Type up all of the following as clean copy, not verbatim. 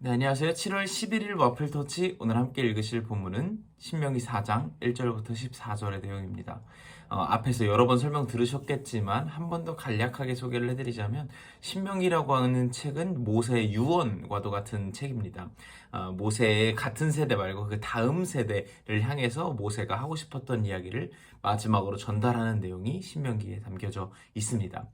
네, 안녕하세요. 7월 11일 와플터치. 오늘 함께 읽으실 본문은 신명기 4장 1절부터 14절의 내용입니다. 앞에서 여러 번 설명 들으셨겠지만 한 번 더 간략하게 소개를 해드리자면, 신명기라고 하는 책은 모세의 유언과도 같은 책입니다. 모세의 같은 세대 말고 그 다음 세대를 향해서 모세가 하고 싶었던 이야기를 마지막으로 전달하는 내용이 신명기에 담겨져 있습니다.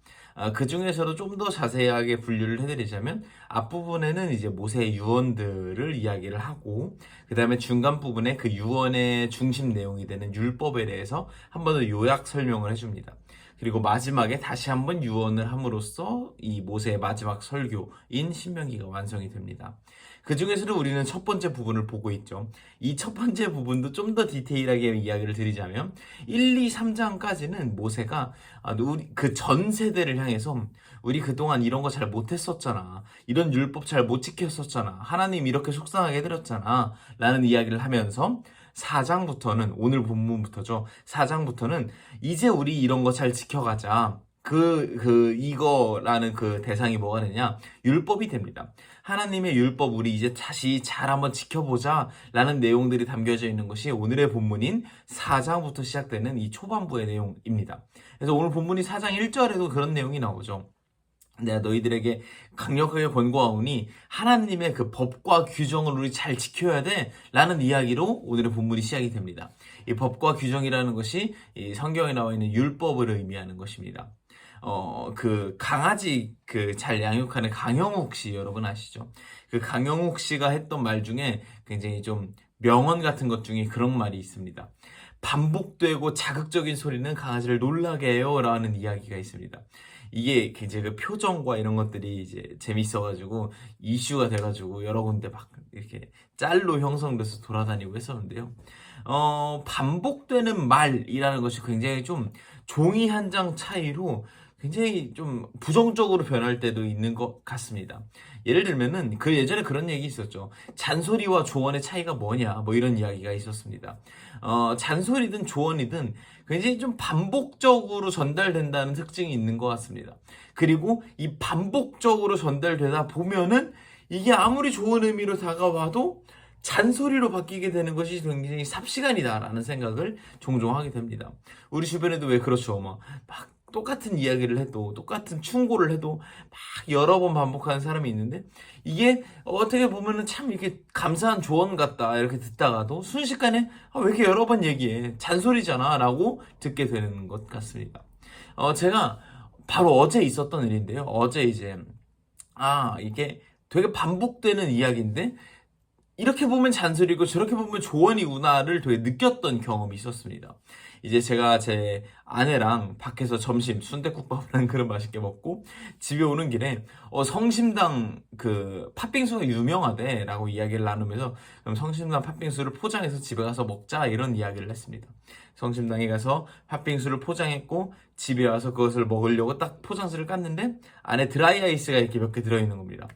그 중에서도 좀 더 자세하게 분류를 해드리자면, 앞부분에는 이제 모세의 유언들을 이야기를 하고, 그 다음에 중간 부분에 그 유언의 중심 내용이 되는 율법에 대해서 한 번 더 요약 설명을 해줍니다. 그리고 마지막에 다시 한번 유언을 함으로써 이 모세의 마지막 설교인 신명기가 완성이 됩니다. 그 중에서도 우리는 첫 번째 부분을 보고 있죠. 이 첫 번째 부분도 좀 더 디테일하게 이야기를 드리자면, 1, 2, 3장까지는 모세가 그 전 세대를 향해서 우리 그동안 이런 거 잘 못했었잖아. 이런 율법 잘 못 지켰었잖아. 하나님 이렇게 속상하게 해드렸잖아. 라는 이야기를 하면서 4장부터는, 오늘 본문부터죠. 4장부터는 이제 우리 이런 거 잘 지켜가자. 이거라는 그 대상이 뭐가 되냐? 율법이 됩니다. 하나님의 율법 우리 이제 다시 잘 한번 지켜보자 라는 내용들이 담겨져 있는 것이 오늘의 본문인 4장부터 시작되는 이 초반부의 내용입니다. 그래서 오늘 본문이 4장 1절에도 그런 내용이 나오죠. 내가 너희들에게 강력하게 권고하오니 하나님의 그 법과 규정을 우리 잘 지켜야 돼 라는 이야기로 오늘의 본문이 시작이 됩니다. 이 법과 규정이라는 것이 이 성경에 나와 있는 율법을 의미하는 것입니다. 그 강아지 그 잘 양육하는 강영욱 씨 여러분 아시죠? 그 강영욱 씨가 했던 말 중에 굉장히 좀 명언 같은 것 중에 그런 말이 있습니다. 반복되고 자극적인 소리는 강아지를 놀라게 해요 라는 이야기가 있습니다. 이게 굉장히 그 표정과 이런 것들이 이제 재밌어가지고 이슈가 돼가지고 여러 군데 막 이렇게 짤로 형성돼서 돌아다니고 했었는데요. 반복되는 말이라는 것이 굉장히 좀 종이 한 장 차이로 굉장히 좀 부정적으로 변할 때도 있는 것 같습니다. 예를 들면은 그 예전에 그런 얘기 있었죠. 잔소리와 조언의 차이가 뭐냐, 뭐 이런 이야기가 있었습니다. 잔소리든 조언이든 굉장히 좀 반복적으로 전달된다는 특징이 있는 것 같습니다. 그리고 이 반복적으로 전달되다 보면은 이게 아무리 좋은 의미로 다가와도 잔소리로 바뀌게 되는 것이 굉장히 삽시간이다라는 생각을 종종 하게 됩니다. 우리 주변에도 왜 그렇죠? 막 똑같은 이야기를 해도, 똑같은 충고를 해도 막 여러 번 반복하는 사람이 있는데, 이게 어떻게 보면은 참 이렇게 감사한 조언 같다 이렇게 듣다가도 순식간에 왜 이렇게 여러 번 얘기해, 잔소리잖아 라고 듣게 되는 것 같습니다. 제가 바로 어제 있었던 일인데요. 어제 이제 이게 되게 반복되는 이야기인데 이렇게 보면 잔소리고 저렇게 보면 조언이구나를 되게 느꼈던 경험이 있었습니다. 이제 제가 제 아내랑 밖에서 점심 순댓국밥을 한 그릇 맛있게 먹고 집에 오는 길에 성심당 그 팥빙수가 유명하대라고 이야기를 나누면서, 그럼 성심당 팥빙수를 포장해서 집에 가서 먹자 이런 이야기를 했습니다. 성심당에 가서 팥빙수를 포장했고 집에 와서 그것을 먹으려고 딱 포장지를 깠는데 안에 드라이 아이스가 이렇게 몇 개 들어있는 겁니다.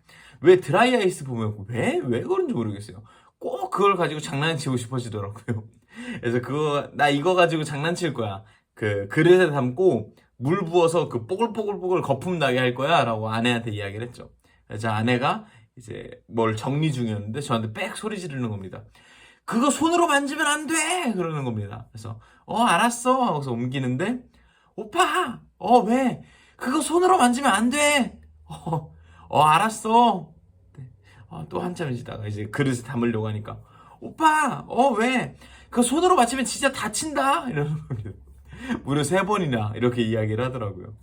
왜 드라이 아이스 보면 왜 그런지 모르겠어요. 꼭 그걸 가지고 장난치고 싶어지더라고요. 그래서 나 이거 가지고 장난칠 거야. 그 그릇에 담고 물 부어서 그 뽀글뽀글뽀글 거품 나게 할 거야 라고 아내한테 이야기를 했죠. 그래서 아내가 이제 뭘 정리 중이었는데 저한테 빽 소리 지르는 겁니다. 그거 손으로 만지면 안 돼! 그러는 겁니다. 그래서 알았어 하고서 옮기는데, 오빠 왜? 그거 손으로 만지면 안 돼! 알았어. 네. 또 한참 지다가 이제 그릇에 담으려고 하니까, 오빠 왜? 그거 손으로 만지면 진짜 다친다! 이러는 겁니다. 무려 3번이나 이렇게 이야기를 하더라고요.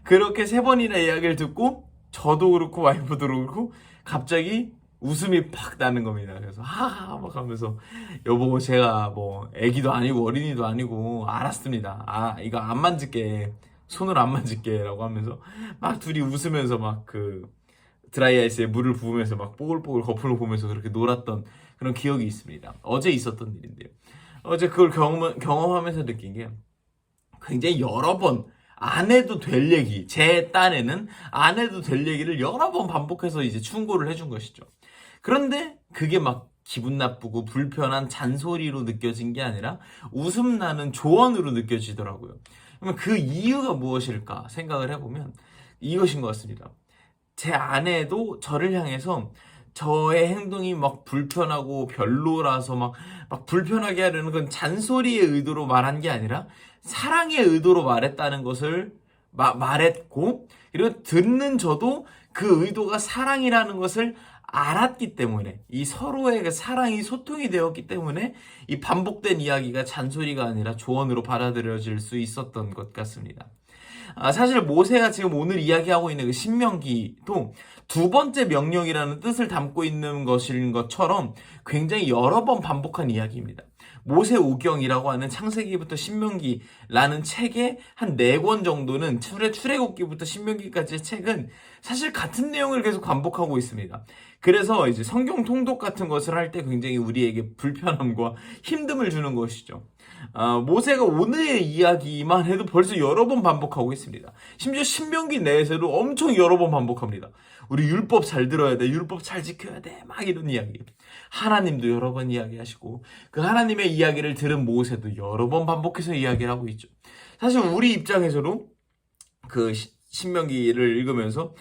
그렇게 3번이나 이야기를 듣고 저도 그렇고 와이프도 그렇고 갑자기 웃음이 팍 나는 겁니다. 그래서 하하 막 하면서, 여보 제가 뭐 애기도 아니고 어린이도 아니고 알았습니다. 이거 안 만질게, 손으로 안 만질게 라고 하면서 막 둘이 웃으면서 막 그 드라이 아이스에 물을 부으면서 막 뽀글뽀글 거품을 보면서 그렇게 놀았던 그런 기억이 있습니다. 어제 있었던 일인데요. 어제 그걸 경험하면서 느낀 게, 굉장히 여러 번 안 해도 될 얘기, 제 딴에는 안 해도 될 얘기를 여러 번 반복해서 이제 충고를 해준 것이죠. 그런데 그게 막 기분 나쁘고 불편한 잔소리로 느껴진 게 아니라 웃음 나는 조언으로 느껴지더라고요. 그러면 그 이유가 무엇일까 생각을 해보면 이것인 것 같습니다. 제 아내도 저를 향해서 저의 행동이 막 불편하고 별로라서 막 불편하게 하려는 건 잔소리의 의도로 말한 게 아니라 사랑의 의도로 말했다는 것을 말했고, 그리고 듣는 저도 그 의도가 사랑이라는 것을 알았기 때문에, 이 서로의 그 사랑이 소통이 되었기 때문에 이 반복된 이야기가 잔소리가 아니라 조언으로 받아들여질 수 있었던 것 같습니다. 사실 모세가 지금 오늘 이야기하고 있는 그 신명기도 두 번째 명령이라는 뜻을 담고 있는 것인 것처럼 굉장히 여러 번 반복한 이야기입니다. 모세오경이라고 하는 창세기부터 신명기라는 책의 한 4권 정도는 출애굽기부터 신명기까지의 책은 사실 같은 내용을 계속 반복하고 있습니다. 그래서 이제 성경 통독 같은 것을 할 때 굉장히 우리에게 불편함과 힘듦을 주는 것이죠. 모세가 오늘의 이야기만 해도 벌써 여러 번 반복하고 있습니다. 심지어 신명기 내에서도 엄청 여러 번 반복합니다. 우리 율법 잘 들어야 돼, 율법 잘 지켜야 돼, 막 이런 이야기. 하나님도 여러 번 이야기하시고 그 하나님의 이야기를 들은 모세도 여러 번 반복해서 이야기를 하고 있죠. 사실 우리 입장에서도 그 신명기를 읽으면서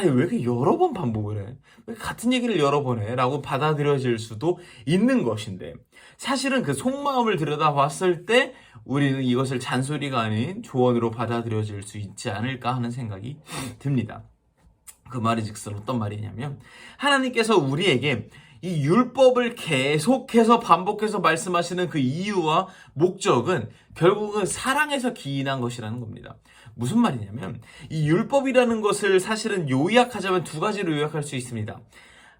왜 이렇게 여러 번 반복을 해? 왜 같은 얘기를 여러 번 해? 라고 받아들여질 수도 있는 것인데, 사실은 그 속마음을 들여다봤을 때 우리는 이것을 잔소리가 아닌 조언으로 받아들여질 수 있지 않을까 하는 생각이 듭니다. 그 말이 즉슨 어떤 말이냐면, 하나님께서 우리에게 이 율법을 계속해서 반복해서 말씀하시는 그 이유와 목적은 결국은 사랑에서 기인한 것이라는 겁니다. 무슨 말이냐면, 이 율법이라는 것을 사실은 요약하자면 2가지로 요약할 수 있습니다.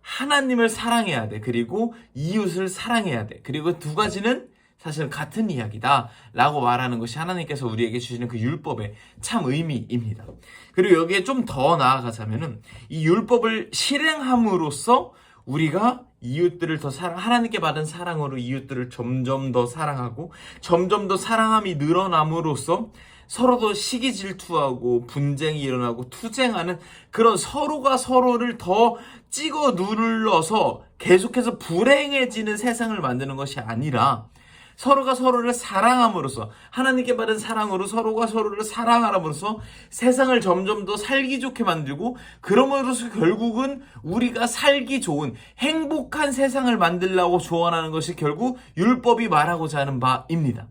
하나님을 사랑해야 돼. 그리고 이웃을 사랑해야 돼. 그리고 2가지는 사실은 같은 이야기다 라고 말하는 것이 하나님께서 우리에게 주시는 그 율법의 참 의미입니다. 그리고 여기에 좀 더 나아가자면은 이 율법을 실행함으로써 우리가 이웃들을 더 하나님께 받은 사랑으로 이웃들을 점점 더 사랑하고 점점 더 사랑함이 늘어남으로써 서로도 시기 질투하고 분쟁이 일어나고 투쟁하는 그런 서로가 서로를 더 찍어 눌러서 계속해서 불행해지는 세상을 만드는 것이 아니라 서로가 서로를 사랑함으로써 하나님께 받은 사랑으로 서로가 서로를 사랑함으로써 세상을 점점 더 살기 좋게 만들고 그러므로써 결국은 우리가 살기 좋은 행복한 세상을 만들려고 조언하는 것이 결국 율법이 말하고자 하는 바입니다.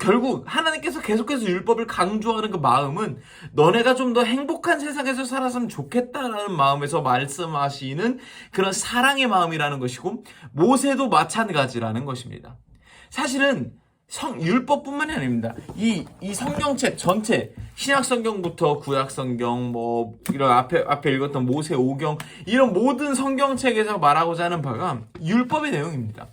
결국 하나님께서 계속해서 율법을 강조하는 그 마음은 너네가 좀 더 행복한 세상에서 살았으면 좋겠다라는 마음에서 말씀하시는 그런 사랑의 마음이라는 것이고, 모세도 마찬가지라는 것입니다. 사실은 율법뿐만이 아닙니다. 이 성경책 전체, 신약 성경부터 구약 성경, 이런 앞에 읽었던 모세 오경, 이런 모든 성경책에서 말하고자 하는 바가 율법의 내용입니다.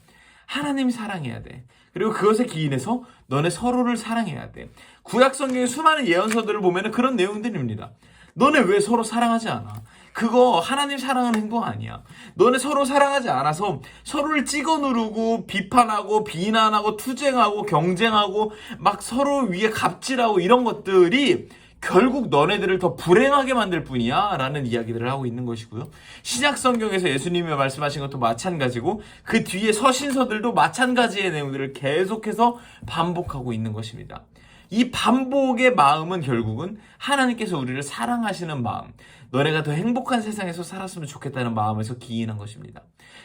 하나님 사랑해야 돼. 그리고 그것에 기인해서 너네 서로를 사랑해야 돼. 구약 성경의 수많은 예언서들을 보면 그런 내용들입니다. 너네 왜 서로 사랑하지 않아? 그거 하나님 사랑하는 행동 아니야. 너네 서로 사랑하지 않아서 서로를 찍어 누르고 비판하고 비난하고 투쟁하고 경쟁하고 막 서로 위에 갑질하고 이런 것들이 결국 너네들을 더 불행하게 만들 뿐이야 라는 이야기들을 하고 있는 것이고요. 신약 성경에서 예수님이 말씀하신 것도 마찬가지고 그 뒤에 서신서들도 마찬가지의 내용들을 계속해서 반복하고 있는 것입니다. 이 반복의 마음은 결국은 하나님께서 우리를 사랑하시는 마음, 너네가 더 행복한 세상에서 살았으면 좋겠다는 마음에서 기인한 것입니다.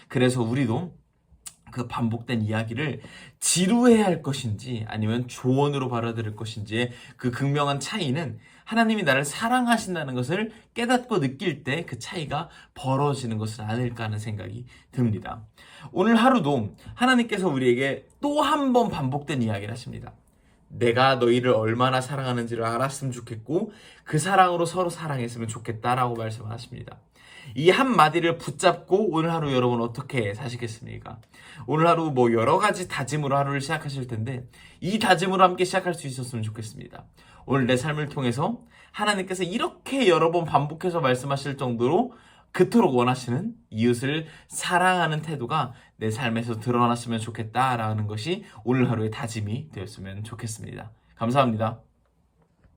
그래서 우리도 그 반복된 이야기를 지루해야 할 것인지 아니면 조언으로 받아들일 것인지의 그 극명한 차이는 하나님이 나를 사랑하신다는 것을 깨닫고 느낄 때 그 차이가 벌어지는 것은 아닐까 하는 생각이 듭니다. 오늘 하루도 하나님께서 우리에게 또 한 번 반복된 이야기를 하십니다. 내가 너희를 얼마나 사랑하는지를 알았으면 좋겠고 그 사랑으로 서로 사랑했으면 좋겠다라고 말씀을 하십니다. 이 한마디를 붙잡고 오늘 하루 여러분 어떻게 사시겠습니까? 오늘 하루 여러 가지 다짐으로 하루를 시작하실 텐데 이 다짐으로 함께 시작할 수 있었으면 좋겠습니다. 오늘 내 삶을 통해서 하나님께서 이렇게 여러 번 반복해서 말씀하실 정도로 그토록 원하시는 이웃을 사랑하는 태도가 내 삶에서 드러났으면 좋겠다라는 것이 오늘 하루의 다짐이 되었으면 좋겠습니다. 감사합니다.